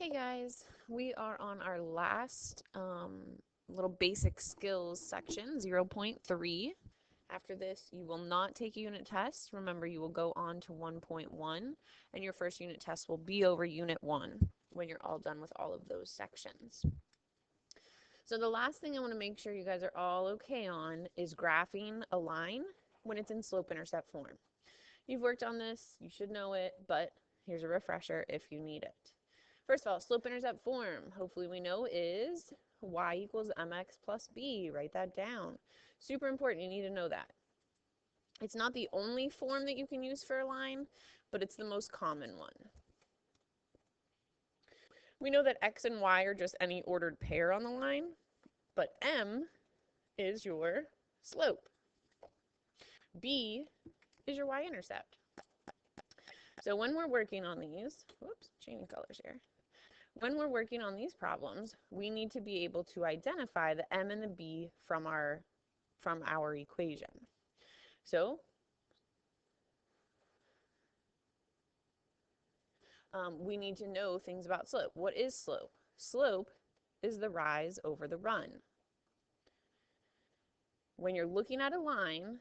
Hey guys, we are on our last little basic skills section, 0.3. After this, you will not take a unit test. Remember, you will go on to 1.1, and your first unit test will be over unit 1 when you're all done with all of those sections. So the last thing I want to make sure you guys are all okay on is graphing a line when it's in slope-intercept form. You've worked on this, you should know it, but here's a refresher if you need it. First of all, slope-intercept form, hopefully we know, is y equals mx plus b. Write that down. Super important, you need to know that. It's not the only form that you can use for a line, but it's the most common one. We know that x and y are just any ordered pair on the line, but m is your slope. B is your y-intercept. So when we're working on these, whoops, changing colors here. When we're working on these problems, we need to be able to identify the m and the b from our equation. So we need to know things about slope. What is slope? Slope is the rise over the run. When you're looking at a line,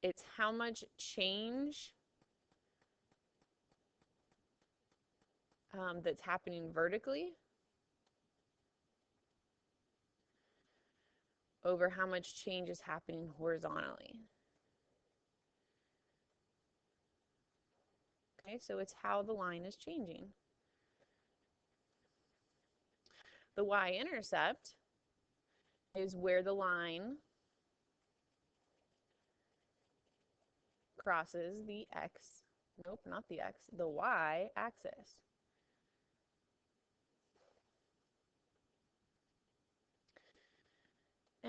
it's how much change that's happening vertically over how much change is happening horizontally. Okay, so it's how the line is changing. The y-intercept is where the line crosses the x, nope, not the x, the y-axis.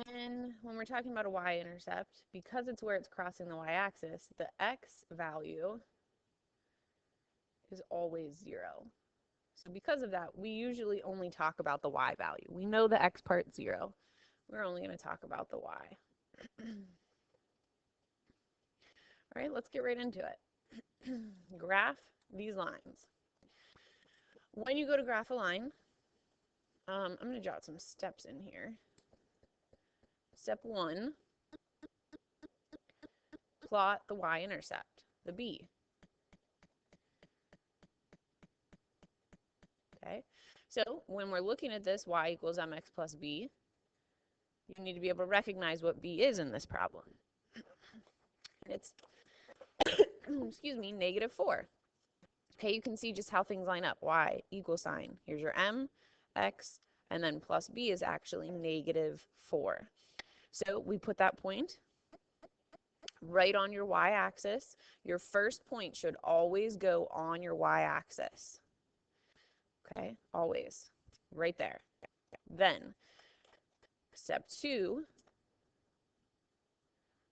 And when we're talking about a y-intercept, because it's where it's crossing the y-axis, the x value is always 0. So because of that, we usually only talk about the y value. We know the x part's 0. We're only going to talk about the y. All right, let's get right into it. Graph these lines. When you go to graph a line, I'm going to jot some steps in here. Step 1, plot the y-intercept, the b. Okay, so when we're looking at this, y equals mx plus b, you need to be able to recognize what b is in this problem. It's, excuse me, -4. Okay, you can see just how things line up. Y equal sign. Here's your m, x, and then plus b is actually -4. So we put that point right on your y-axis. Your first point should always go on your y-axis. Okay, always. Right there. Then, step 2,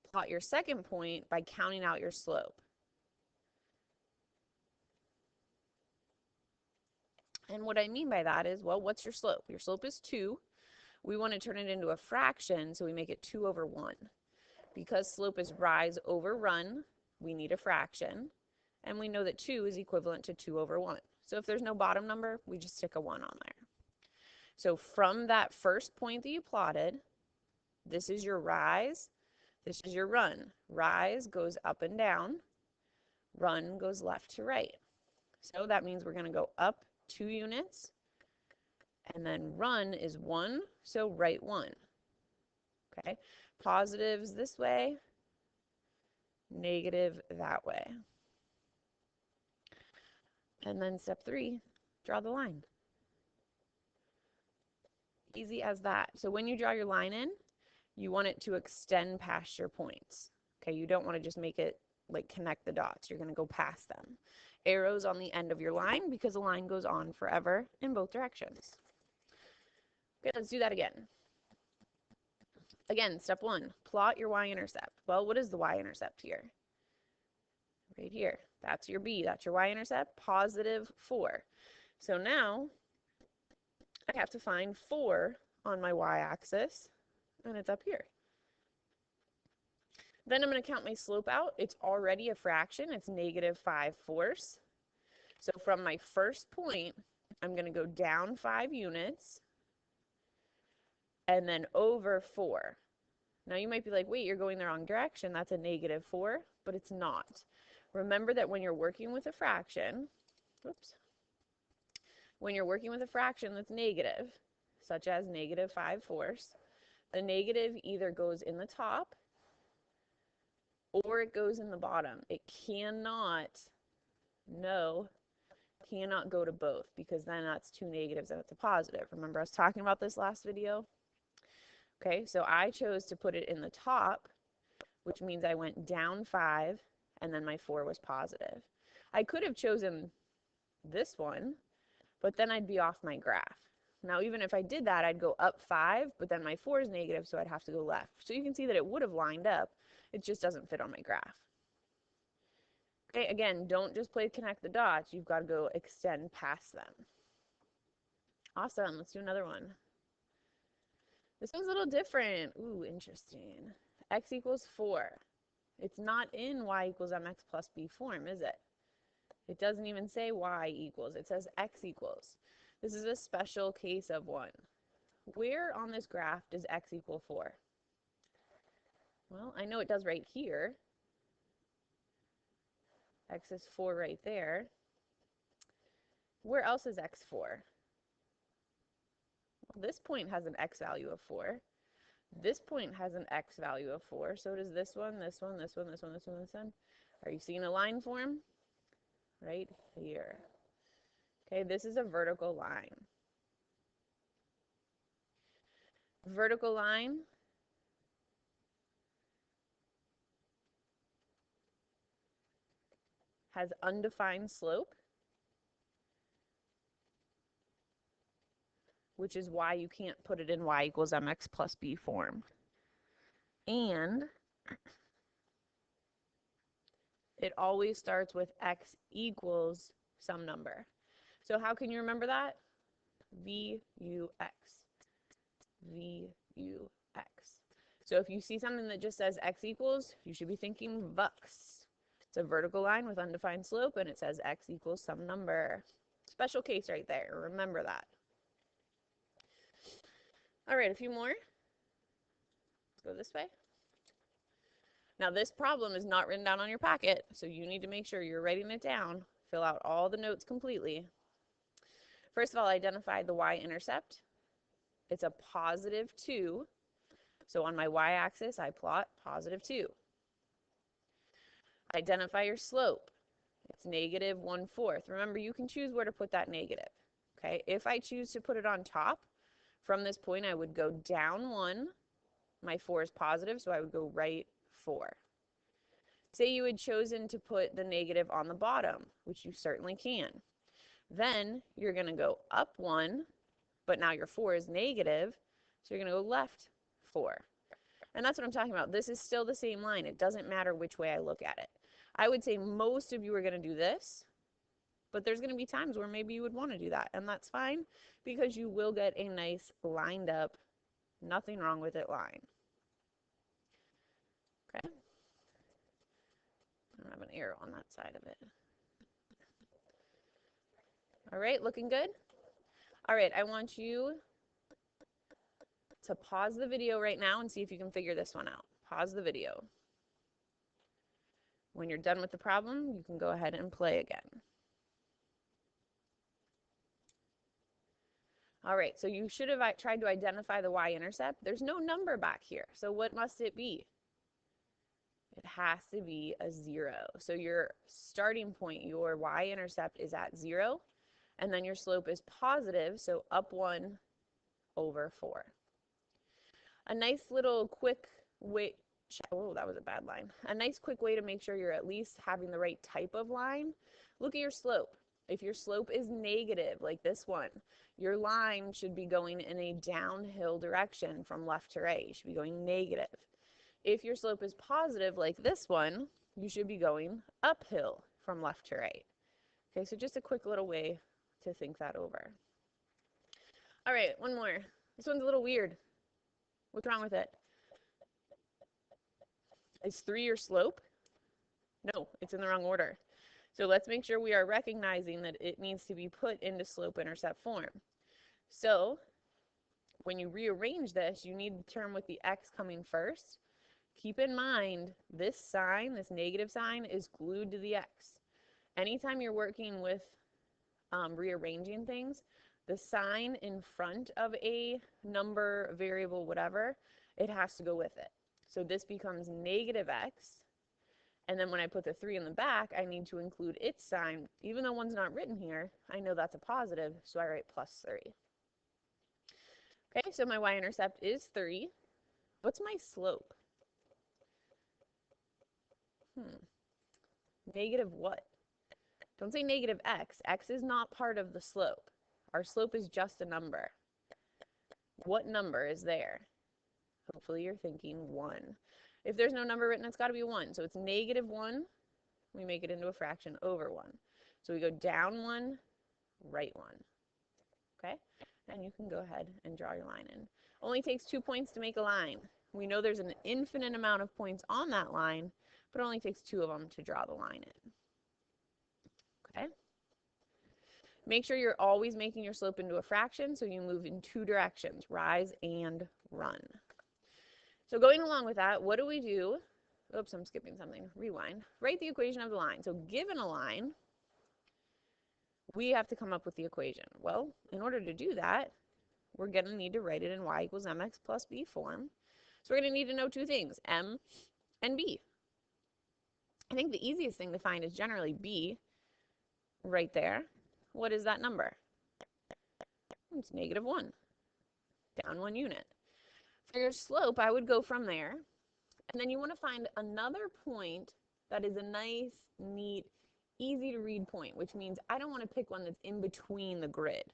plot your second point by counting out your slope. And what I mean by that is, well, what's your slope? Your slope is 2. We want to turn it into a fraction, so we make it 2 over 1. Because slope is rise over run, we need a fraction. And we know that 2 is equivalent to 2 over 1. So if there's no bottom number, we just stick a 1 on there. So from that first point that you plotted, this is your rise, this is your run. Rise goes up and down, run goes left to right. So that means we're going to go up 2 units, and then run is 1, so right 1. Okay, positives this way, negative that way. And then step 3, draw the line. Easy as that. So when you draw your line in, you want it to extend past your points. Okay, you don't want to just make it like connect the dots. You're going to go past them. Arrows on the end of your line because the line goes on forever in both directions. Okay, let's do that again. Again, step 1, plot your y-intercept. Well, what is the y-intercept here? Right here. That's your b. That's your y-intercept, +4. So now I have to find 4 on my y-axis, and it's up here. Then I'm going to count my slope out. It's already a fraction. It's -5/4. So from my first point, I'm going to go down 5 units and then over 4. Now you might be like, wait, you're going the wrong direction. That's a -4, but it's not. Remember that when you're working with a fraction, whoops, when you're working with a fraction that's negative, such as -5/4, the negative either goes in the top or it goes in the bottom. It cannot go to both, because then that's 2 negatives and it's a positive. Remember I was talking about this last video? Okay, so I chose to put it in the top, which means I went down 5 and then my 4 was positive. I could have chosen this one, but then I'd be off my graph. Now even if I did that, I'd go up 5, but then my 4 is negative, so I'd have to go left. So you can see that it would have lined up, it just doesn't fit on my graph. Okay, again, don't just play connect the dots, you've got to go extend past them. Awesome, let's do another one. This one's a little different. Ooh, interesting. X equals 4. It's not in y equals mx plus b form, is it? It doesn't even say y equals, it says x equals. This is a special case of one. Where on this graph does x equal 4? Well, I know it does right here. X is 4 right there. Where else is x 4? Well, this point has an x value of 4. This point has an x value of 4. So does this one, this one, this one, this one, this one, this one. Are you seeing a line form? Right here. Okay, this is a vertical line. Vertical line has undefined slope, which is why you can't put it in y equals mx plus b form. And it always starts with x equals some number. So how can you remember that? VUX. VUX. So if you see something that just says x equals, you should be thinking VUX. It's a vertical line with undefined slope, and it says x equals some number. Special case right there. Remember that. All right, a few more. Let's go this way. Now this problem is not written down on your packet, so you need to make sure you're writing it down. Fill out all the notes completely. First of all, identify the y-intercept. It's a +2. So on my y-axis, I plot +2. Identify your slope. It's -1/4. Remember, you can choose where to put that negative. Okay, if I choose to put it on top, from this point I would go down 1. My 4 is positive, so I would go right 4. Say you had chosen to put the negative on the bottom, which you certainly can. Then you're going to go up 1, but now your 4 is negative, so you're going to go left 4. And that's what I'm talking about. This is still the same line. It doesn't matter which way I look at it. I would say most of you are going to do this, but there's going to be times where maybe you would want to do that, and that's fine because you will get a nice lined up, nothing wrong with it line. Okay? I don't have an arrow on that side of it. All right, looking good? All right, I want you to pause the video right now and see if you can figure this one out. Pause the video. When you're done with the problem, you can go ahead and play again. All right, so you should have tried to identify the y-intercept. There's no number back here, so what must it be? It has to be a 0. So your starting point, your y-intercept is at 0, and then your slope is positive, so up 1 over 4. A nice little quick way, oh, that was a bad line. A nice quick way to make sure you're at least having the right type of line. Look at your slope. If your slope is negative, like this one, your line should be going in a downhill direction from left to right. You should be going negative. If your slope is positive, like this one, you should be going uphill from left to right. Okay, so just a quick little way to think that over. All right, one more. This one's a little weird. What's wrong with it? Is 3 your slope? No, it's in the wrong order. So let's make sure we are recognizing that it needs to be put into slope-intercept form. So when you rearrange this, you need the term with the x coming first. Keep in mind, this sign, this negative sign, is glued to the x. Anytime you're working with rearranging things, the sign in front of a number, variable, whatever, it has to go with it. So this becomes negative x, and then when I put the 3 in the back, I need to include its sign. Even though one's not written here, I know that's a positive, so I write plus 3. Okay, so my y-intercept is 3. What's my slope? Negative what? Don't say negative x. X is not part of the slope. Our slope is just a number. What number is there? Hopefully you're thinking 1. If there's no number written, it's got to be 1. So it's negative 1. We make it into a fraction over 1. So we go down 1, right 1. Okay? And you can go ahead and draw your line in. Only takes 2 points to make a line. We know there's an infinite amount of points on that line, but it only takes 2 of them to draw the line in. Okay? Make sure you're always making your slope into a fraction, so you move in 2 directions, rise and run. So going along with that, what do we do? Oops, I'm skipping something. Rewind. Write the equation of the line. So given a line, we have to come up with the equation. Well, in order to do that, we're going to need to write it in y equals mx plus b form. So we're going to need to know 2 things, m and b. I think the easiest thing to find is generally b right there. What is that number? It's negative 1, down 1 unit. For your slope, I would go from there, and then you want to find another point that is a nice, neat, easy to read point, which means I don't want to pick one that's in between the grid.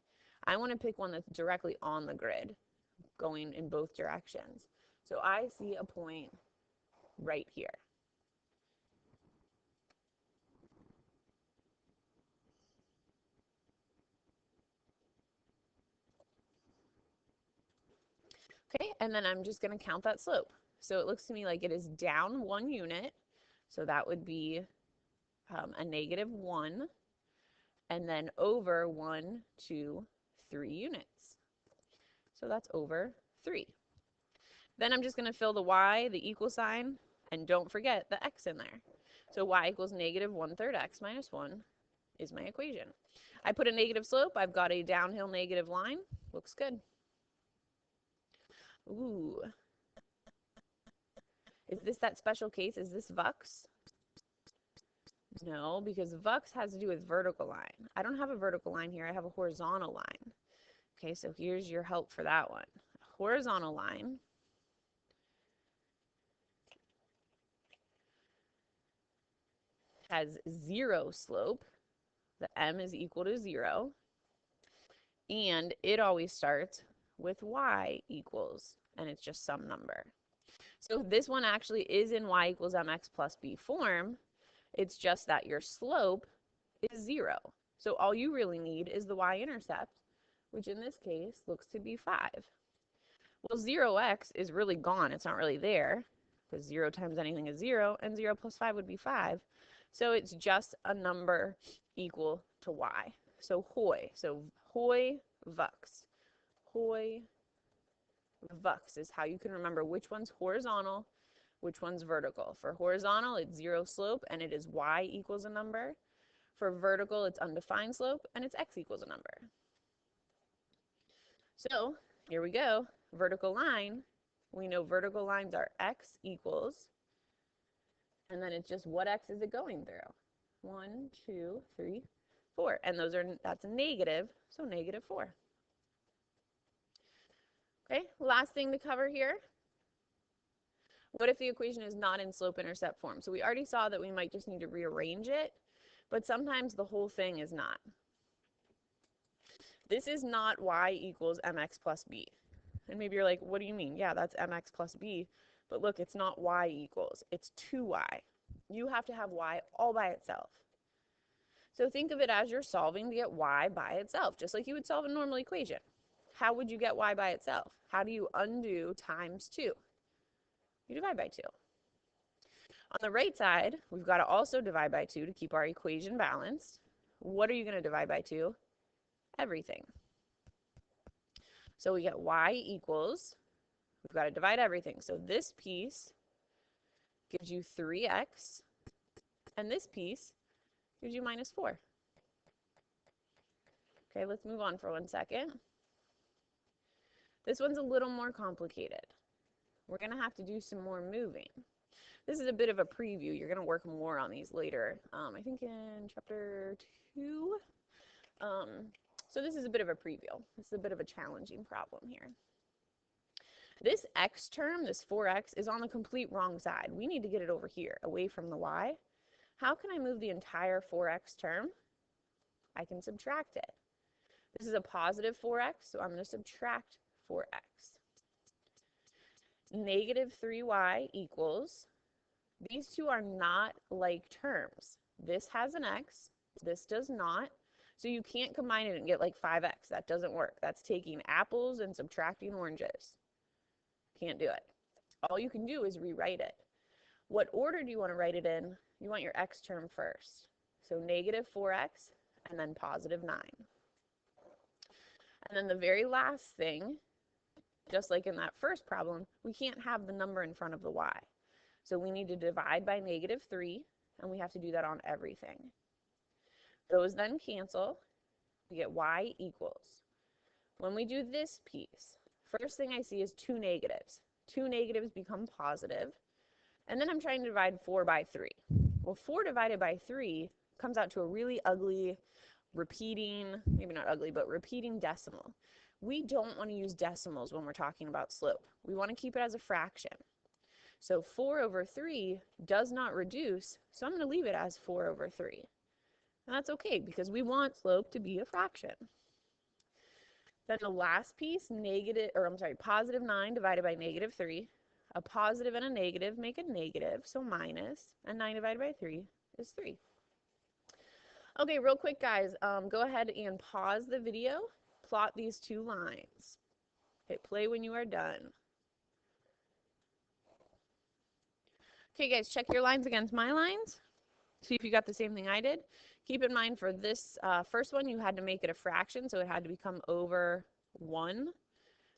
I want to pick one that's directly on the grid, going in both directions. So I see a point right here. Okay, and then I'm just going to count that slope. So it looks to me like it is down 1 unit, so that would be a negative 1, and then over 1, 2, 3 units. So that's over 3. Then I'm just going to fill the y, the equal sign, and don't forget the x in there. So y equals negative 1/3 x minus 1 is my equation. I put a negative slope. I've got a downhill negative line. Looks good. Ooh. Is this that special case? Is this Vux? No, because Vux has to do with vertical line. I don't have a vertical line here. I have a horizontal line. Okay, so here's your help for that one. Horizontal line has 0 slope. The m is equal to 0. And it always starts with y equals, and it's just some number. So this one actually is in y equals mx plus b form. It's just that your slope is 0. So all you really need is the y-intercept, which in this case looks to be 5. Well, 0x is really gone. It's not really there, because 0 times anything is 0, and 0 plus 5 would be 5. So it's just a number equal to y. So hoi. So hoi vux. Hoi vux is how you can remember which one's horizontal, which one's vertical. For horizontal, it's 0 slope, and it is y equals a number. For vertical, it's undefined slope, and it's x equals a number. So here we go. Vertical line. We know vertical lines are x equals, and then it's just what x is it going through? 1, 2, 3, 4. And that's a negative, so negative 4. Okay, last thing to cover here. What if the equation is not in slope-intercept form? So we already saw that we might just need to rearrange it, but sometimes the whole thing is not. This is not y equals mx plus b. And maybe you're like, what do you mean? Yeah, that's mx plus b. But look, it's not y equals. It's 2y. You have to have y all by itself. So think of it as you're solving to get y by itself, just like you would solve a normal equation. How would you get y by itself? How do you undo times 2? You divide by 2. On the right side, we've got to also divide by 2 to keep our equation balanced. What are you going to divide by 2? Everything. So we get y equals, we've got to divide everything. So this piece gives you 3x, and this piece gives you minus 4. Okay, let's move on for 1 second. This one's a little more complicated. We're going to have to do some more moving. This is a bit of a preview. You're going to work more on these later, I think in chapter 2. So this is a bit of a preview. This is a bit of a challenging problem here. This x term, this 4x, is on the complete wrong side. We need to get it over here, away from the y. How can I move the entire 4x term? I can subtract it. This is a positive 4x, so I'm going to subtract 4x. Negative 3y equals, these two are not like terms. This has an x, this does not. So you can't combine it and get like 5x. That doesn't work. That's taking apples and subtracting oranges. Can't do it. All you can do is rewrite it. What order do you want to write it in? You want your x term first. So negative 4x and then positive 9. And then the very last thing, just like in that first problem, we can't have the number in front of the y. So we need to divide by negative 3, and we have to do that on everything. Those then cancel. We get y equals. When we do this piece, first thing I see is 2 negatives. 2 negatives become positive. And then I'm trying to divide 4 by 3. Well, 4 divided by 3 comes out to a really ugly, repeating, maybe not ugly, but repeating decimal. We don't want to use decimals when we're talking about slope. We want to keep it as a fraction. So 4 over 3 does not reduce, so I'm going to leave it as 4 over 3. And that's okay, because we want slope to be a fraction. Then the last piece, positive 9 divided by negative 3. A positive and a negative make a negative, so minus, and 9 divided by 3 is 3. Okay, real quick, guys, go ahead and pause the video, plot these two lines. Hit play when you are done. Okay, guys, check your lines against my lines. See if you got the same thing I did. Keep in mind for this first one, you had to make it a fraction, so it had to become over 1.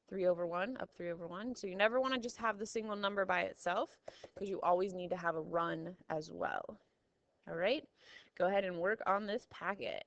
3 over 1, up 3 over 1. So you never want to just have the single number by itself, because you always need to have a run as well. All right, go ahead and work on this packet.